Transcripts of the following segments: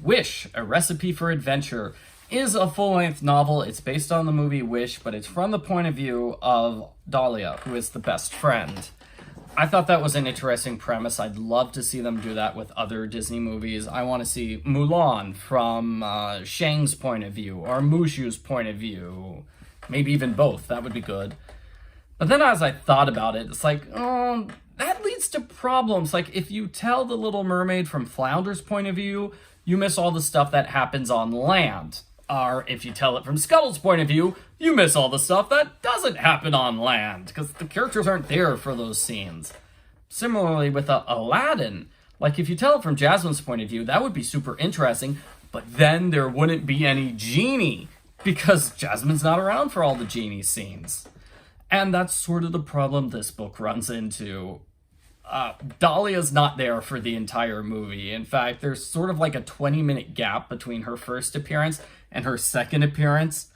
Wish, A Recipe for Adventure is a full-length novel. It's based on the movie Wish, but it's from the point of view of Dahlia, who is the best friend. I thought that was an interesting premise. I'd love to see them do that with other Disney movies. I want to see Mulan from Shang's point of view, or Mushu's point of view. Maybe even both. That would be good. But then as I thought about it, it's like, oh, that leads to problems. Like, if you tell The Little Mermaid from Flounder's point of view, you miss all the stuff that happens on land. Or if you tell it from Scuttle's point of view, you miss all the stuff that doesn't happen on land, because the characters aren't there for those scenes. Similarly with Aladdin, like if you tell it from Jasmine's point of view, that would be super interesting, but then there wouldn't be any genie, because Jasmine's not around for all the genie scenes. And that's sort of the problem this book runs into. Dahlia's not there for the entire movie. In fact, there's sort of like a 20-minute gap between her first appearance and her second appearance.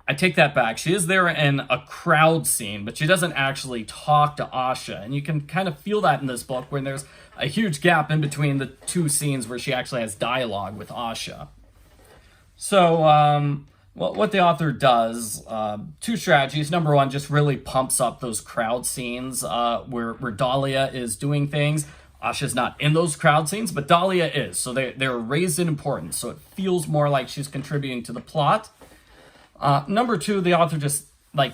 I take that back. She is there in a crowd scene, but she doesn't actually talk to Asha. And you can kind of feel that in this book when there's a huge gap in between the two scenes where she actually has dialogue with Asha. So, what the author does, two strategies. Number one, just really pumps up those crowd scenes where Dahlia is doing things. Asha's not in those crowd scenes, but Dahlia is. So they're raised in importance, so it feels more like she's contributing to the plot. Number two, the author just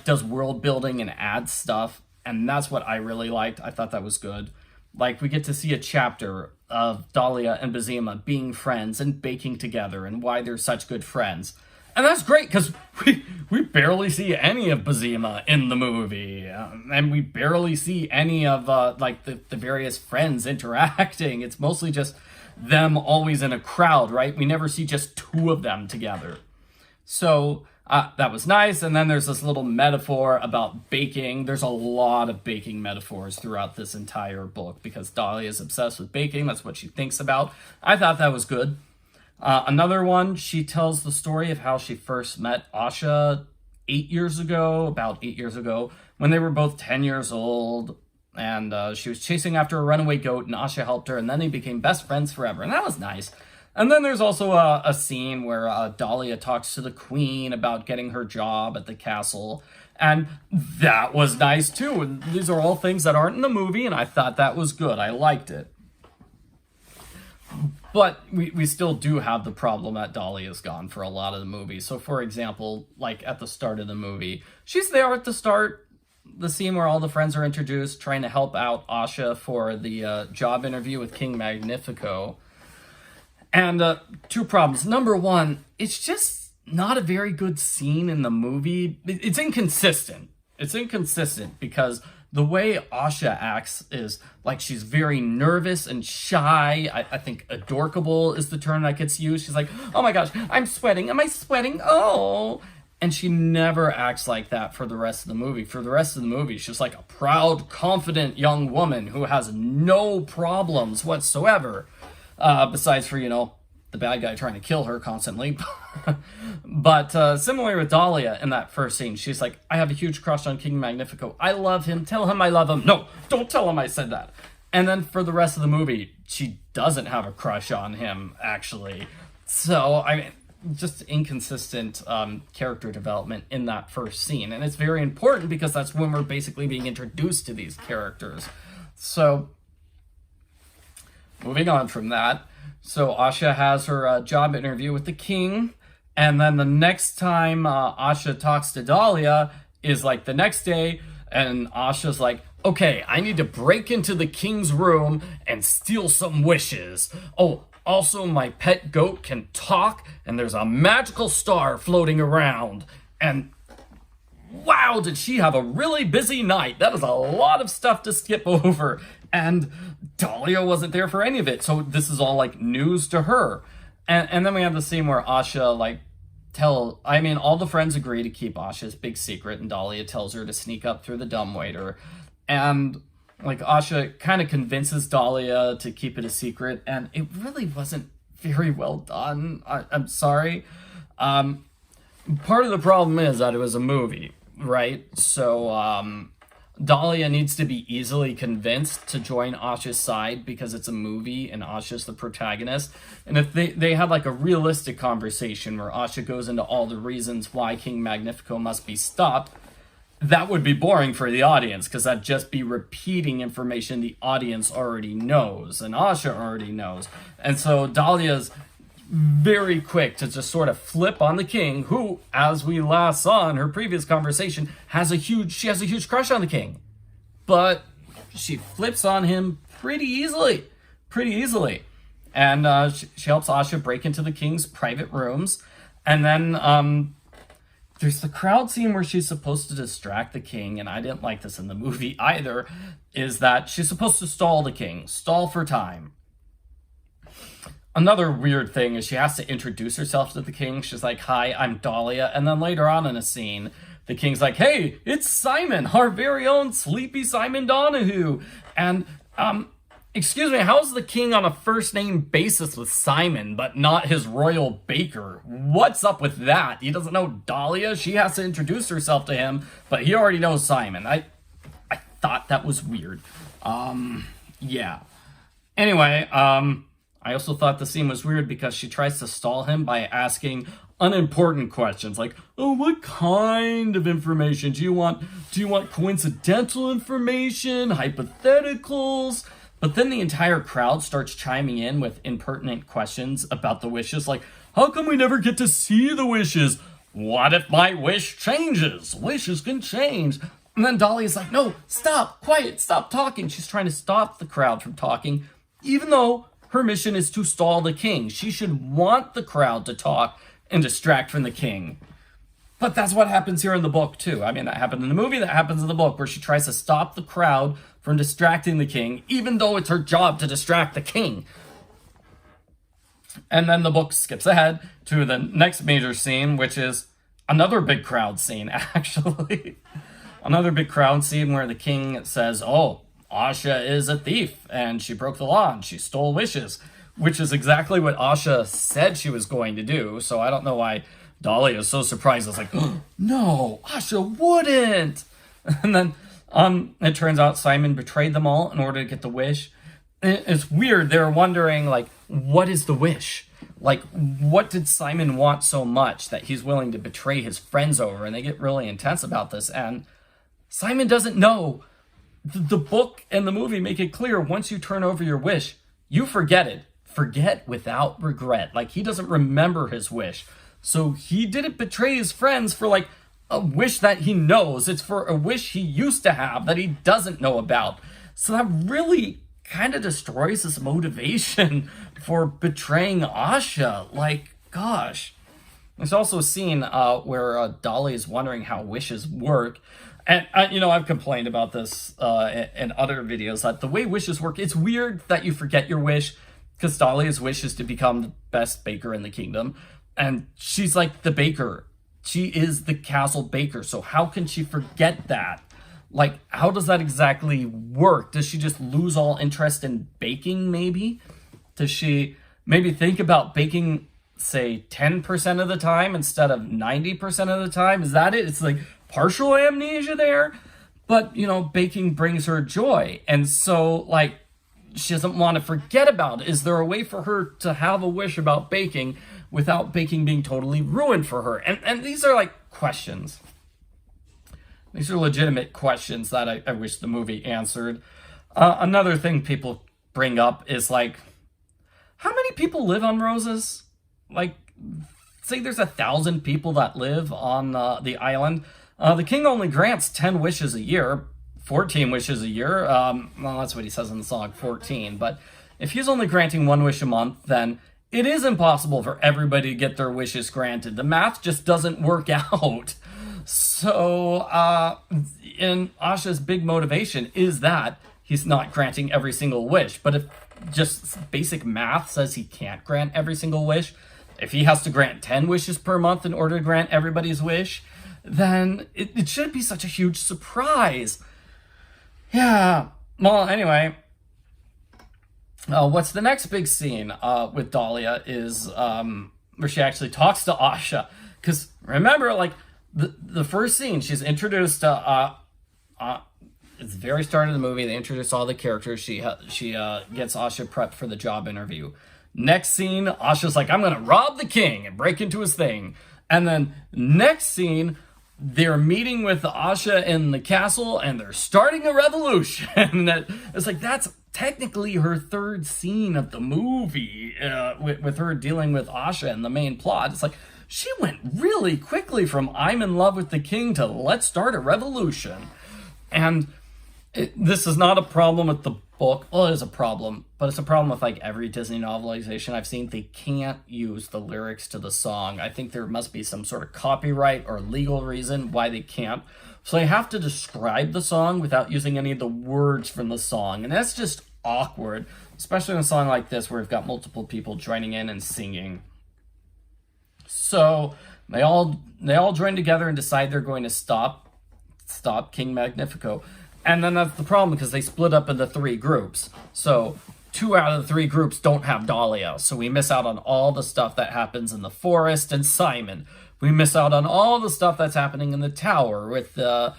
does world building and adds stuff, and that's what I really liked. I thought that was good. Like, we get to see a chapter of Dahlia and Bazeema being friends and baking together and why they're such good friends. And that's great, because we barely see any of Bazeema in the movie. And we barely see any of, the various friends interacting. It's mostly just them always in a crowd, right? We never see just two of them together. So, that was nice. And then there's this little metaphor about baking. There's a lot of baking metaphors throughout this entire book, because Dahlia is obsessed with baking. That's what she thinks about. I thought that was good. Another one, she tells the story of how she first met Asha about 8 years ago, when they were both 10 years old, and she was chasing after a runaway goat, and Asha helped her, and then they became best friends forever, and that was nice. And then there's also a scene where Dahlia talks to the queen about getting her job at the castle, and that was nice too. And these are all things that aren't in the movie, and I thought that was good. I liked it. But we still do have the problem that Dahlia's gone for a lot of the movie. So, for example, like at the start of the movie, she's there at the start, the scene where all the friends are introduced, trying to help out Asha for the job interview with King Magnifico. And two problems. Number one, it's just not a very good scene in the movie. It's inconsistent. It's inconsistent because the way Asha acts is like she's very nervous and shy. I think adorkable is the term that gets used. She's like, oh my gosh, I'm sweating. Am I sweating? Oh. And she never acts like that for the rest of the movie. For the rest of the movie, she's like a proud, confident young woman who has no problems whatsoever. Besides for, the bad guy trying to kill her constantly. But similar with Dahlia in that first scene, she's like, I have a huge crush on King Magnifico. I love him. Tell him I love him. No, don't tell him I said that. And then for the rest of the movie, she doesn't have a crush on him, actually. So, I mean, just inconsistent character development in that first scene. And it's very important because that's when we're basically being introduced to these characters. So, moving on from that. So Asha has her job interview with the king, and then the next time Asha talks to Dahlia is like the next day, and Asha's like, okay, I need to break into the king's room and steal some wishes. Oh, also my pet goat can talk, and there's a magical star floating around. And wow, did she have a really busy night. That is a lot of stuff to skip over. And Dahlia wasn't there for any of it. So this is all like news to her. And then we have the scene where Asha all the friends agree to keep Asha's big secret, and Dahlia tells her to sneak up through the dumbwaiter. And like Asha kind of convinces Dahlia to keep it a secret, and it really wasn't very well done. I'm sorry. Part of the problem is that it was a movie, right? So Dahlia needs to be easily convinced to join Asha's side because it's a movie and Asha's the protagonist. And if they had like a realistic conversation where Asha goes into all the reasons why King Magnifico must be stopped, that would be boring for the audience because that'd just be repeating information the audience already knows and Asha already knows. And so Dahlia's very quick to just sort of flip on the king, who, as we last saw in her previous conversation, has a huge crush on the king. But she flips on him pretty easily. And she helps Asha break into the king's private rooms. And then there's the crowd scene where she's supposed to distract the king, and I didn't like this in the movie either, is that she's supposed to stall the king, stall for time. Another weird thing is she has to introduce herself to the king. She's like, "Hi, I'm Dahlia." And then later on in a scene, the king's like, "Hey, it's Simon, our very own sleepy Simon Donahue." And, excuse me, how's the king on a first name basis with Simon, but not his royal baker? What's up with that? He doesn't know Dahlia. She has to introduce herself to him, but he already knows Simon. I thought that was weird. Yeah. Anyway, I also thought the scene was weird because she tries to stall him by asking unimportant questions like, "Oh, what kind of information do you want? Do you want coincidental information, hypotheticals?" But then the entire crowd starts chiming in with impertinent questions about the wishes, like, "How come we never get to see the wishes? What if my wish changes? Wishes can change." And then Dahlia's like, "No, stop, quiet, stop talking." She's trying to stop the crowd from talking, even though her mission is to stall the king. She should want the crowd to talk and distract from the king. But that's what happens here in the book, too. I mean, that happened in the movie, that happens in the book, where she tries to stop the crowd from distracting the king, even though it's her job to distract the king. And then the book skips ahead to the next major scene, which is another big crowd scene, actually. Another big crowd scene where the king says, "Oh, Asha is a thief, and she broke the law, and she stole wishes," which is exactly what Asha said she was going to do. So I don't know why Dahlia is so surprised. It's like, "Oh, no, Asha wouldn't." And then it turns out Simon betrayed them all in order to get the wish. It's weird. They're wondering, like, what is the wish? Like, what did Simon want so much that he's willing to betray his friends over? And they get really intense about this. And Simon doesn't know. The book and the movie make it clear, once you turn over your wish, you forget it. Forget without regret. Like, he doesn't remember his wish. So he didn't betray his friends for, like, a wish that he knows. It's for a wish he used to have that he doesn't know about. So that really kind of destroys his motivation for betraying Asha. Like, gosh. There's also a scene where Dahlia is wondering how wishes work. And, I've complained about this in other videos, that the way wishes work, it's weird that you forget your wish, because Dahlia's wish is to become the best baker in the kingdom. And she's like the baker. She is the castle baker. So how can she forget that? Like, how does that exactly work? Does she just lose all interest in baking, maybe? Does she maybe think about baking, say, 10% of the time instead of 90% of the time? Is that it? It's like partial amnesia there, but baking brings her joy, and so like she doesn't want to forget about it. Is there a way for her to have a wish about baking without baking being totally ruined for her? And these are like questions. These are legitimate questions that I wish the movie answered. Another thing people bring up is like, how many people live on Roses? Like, say there's 1,000 people that live on the island. The king only grants 10 wishes a year, 14 wishes a year. Well, that's what he says in the song, 14. But if he's only granting one wish a month, then it is impossible for everybody to get their wishes granted. The math just doesn't work out. So, and Asha's big motivation is that he's not granting every single wish. But if just basic math says he can't grant every single wish, if he has to grant 10 wishes per month in order to grant everybody's wish, then it shouldn't be such a huge surprise. Yeah. Well, anyway, what's the next big scene with Dahlia is where she actually talks to Asha. Because remember, like, the first scene, she's introduced to It's the very start of the movie. They introduce all the characters. She gets Asha prepped for the job interview. Next scene, Asha's like, I'm going to rob the king and break into his thing. And then next scene, they're meeting with Asha in the castle and they're starting a revolution. It's like, that's technically her third scene of the movie, with her dealing with Asha and the main plot. It's like, she went really quickly from I'm in love with the king to let's start a revolution. And this is not a problem with the book. Well, it is a problem, but it's a problem with like every Disney novelization I've seen. They can't use the lyrics to the song. I think there must be some sort of copyright or legal reason why they can't. So they have to describe the song without using any of the words from the song. And that's just awkward, especially in a song like this where we've got multiple people joining in and singing. So they all join together and decide they're going to stop King Magnifico. And then that's the problem because they split up into 3 groups. So 2 out of the 3 groups don't have Dahlia. So we miss out on all the stuff that happens in the forest and Simon. We miss out on all the stuff that's happening in the tower with the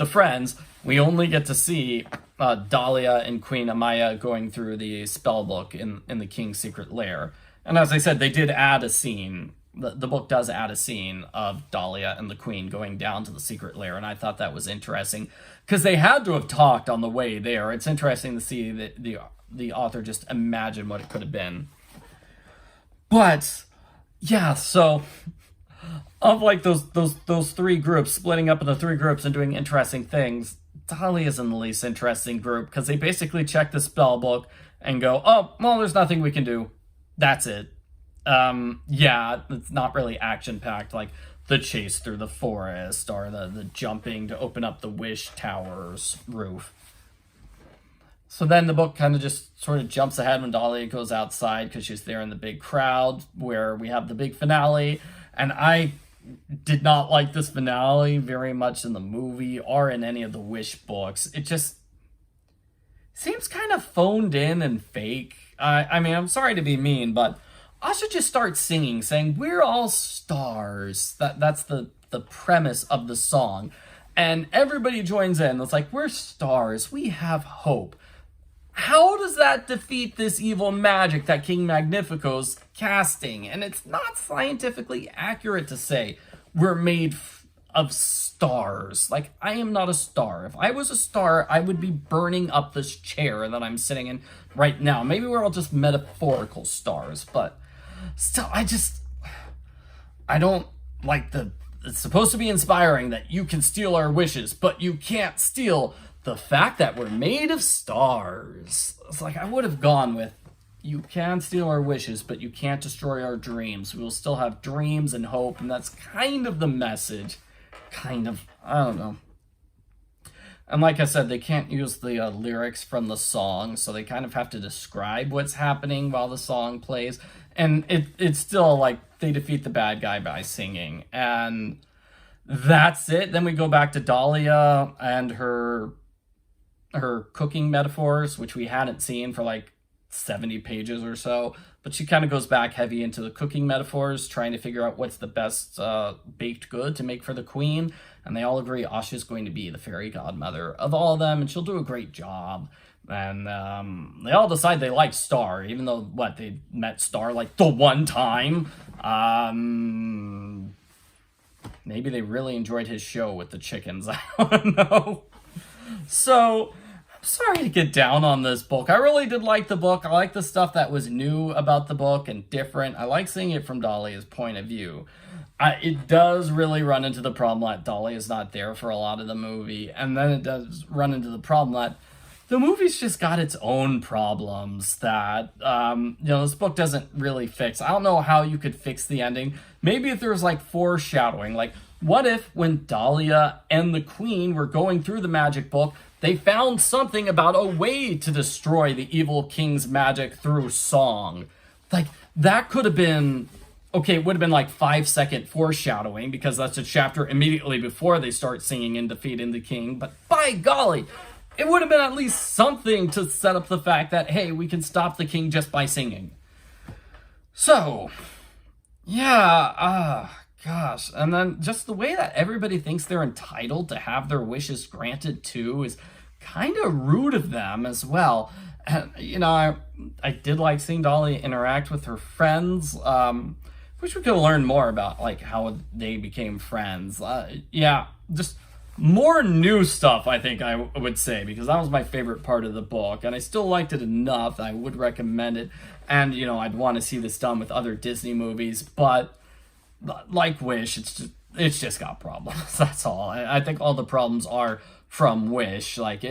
friends. We only get to see Dahlia and Queen Amaya going through the spell book in the king's secret lair. And as I said, they did add a scene. The book does add a scene of Dahlia and the queen going down to the secret lair, and I thought that was interesting because they had to have talked on the way there. It's interesting to see the author just imagine what it could have been. But yeah, so of like those 3 groups splitting up into 3 groups and doing interesting things, Dahlia is in the least interesting group because they basically check the spell book and go, oh, well, there's nothing we can do. That's it. Yeah, it's not really action-packed, like the chase through the forest or the jumping to open up the Wish Tower's roof. So then the book kind of just sort of jumps ahead when Dahlia goes outside because she's there in the big crowd where we have the big finale. And I did not like this finale very much in the movie or in any of the Wish books. It just seems kind of phoned in and fake. I mean, I'm sorry to be mean, but Asha just starts singing, saying, we're all stars. That's the premise of the song. And everybody joins in. It's like, we're stars. We have hope. How does that defeat this evil magic that King Magnifico's casting? And it's not scientifically accurate to say we're made of stars. Like, I am not a star. If I was a star, I would be burning up this chair that I'm sitting in right now. Maybe we're all just metaphorical stars, but still, I don't like it's supposed to be inspiring that you can steal our wishes, but you can't steal the fact that we're made of stars. It's like, I would have gone with, you can steal our wishes, but you can't destroy our dreams. We will still have dreams and hope, and that's kind of the message. Kind of, I don't know. And like I said, they can't use the lyrics from the song, so they kind of have to describe what's happening while the song plays. And it's still like they defeat the bad guy by singing. And that's it. Then we go back to Dahlia and her cooking metaphors, which we hadn't seen for like 70 pages or so. But she kind of goes back heavy into the cooking metaphors, trying to figure out what's the best baked good to make for the queen. And they all agree Asha's going to be the fairy godmother of all of them, and she'll do a great job. And they all decide they like Star, even though, they met Star like the one time. Maybe they really enjoyed his show with the chickens. I don't know. So, I'm sorry to get down on this book. I really did like the book. I like the stuff that was new about the book and different. I like seeing it from Dahlia's point of view. It does really run into the problem that Dahlia's not there for a lot of the movie. And then it does run into the problem that the movie's just got its own problems that, this book doesn't really fix. I don't know how you could fix the ending. Maybe if there was, foreshadowing. Like, what if when Dahlia and the queen were going through the magic book, they found something about a way to destroy the evil king's magic through song? Like, that could have been... Okay, it would have been 5-second foreshadowing because that's a chapter immediately before they start singing and defeating the king. But by golly, it would have been at least something to set up the fact that, hey, we can stop the king just by singing. So, yeah, gosh. And then just the way that everybody thinks they're entitled to have their wishes granted too is kind of rude of them as well. And, you know, I did like seeing Dahlia interact with her friends. Wish we could learn more about, like, how they became friends. Yeah, just more new stuff, I think I would say, because that was my favorite part of the book, and I still liked it enough that I would recommend it. And, you know, I'd want to see this done with other Disney movies, but like Wish, it's just got problems. That's all. I think all the problems are from Wish. Like,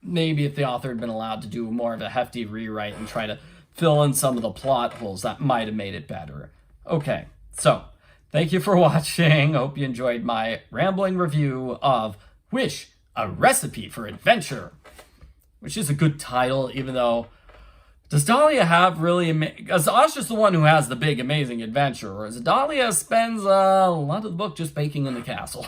maybe if the author had been allowed to do more of a hefty rewrite and try to fill in some of the plot holes, that might have made it better. Okay, so thank you for watching. Hope you enjoyed my rambling review of Wish, A Recipe for Adventure, which is a good title, even though, does Dahlia have really, because Asha's the one who has the big amazing adventure, whereas Dahlia spends a lot of the book just baking in the castle.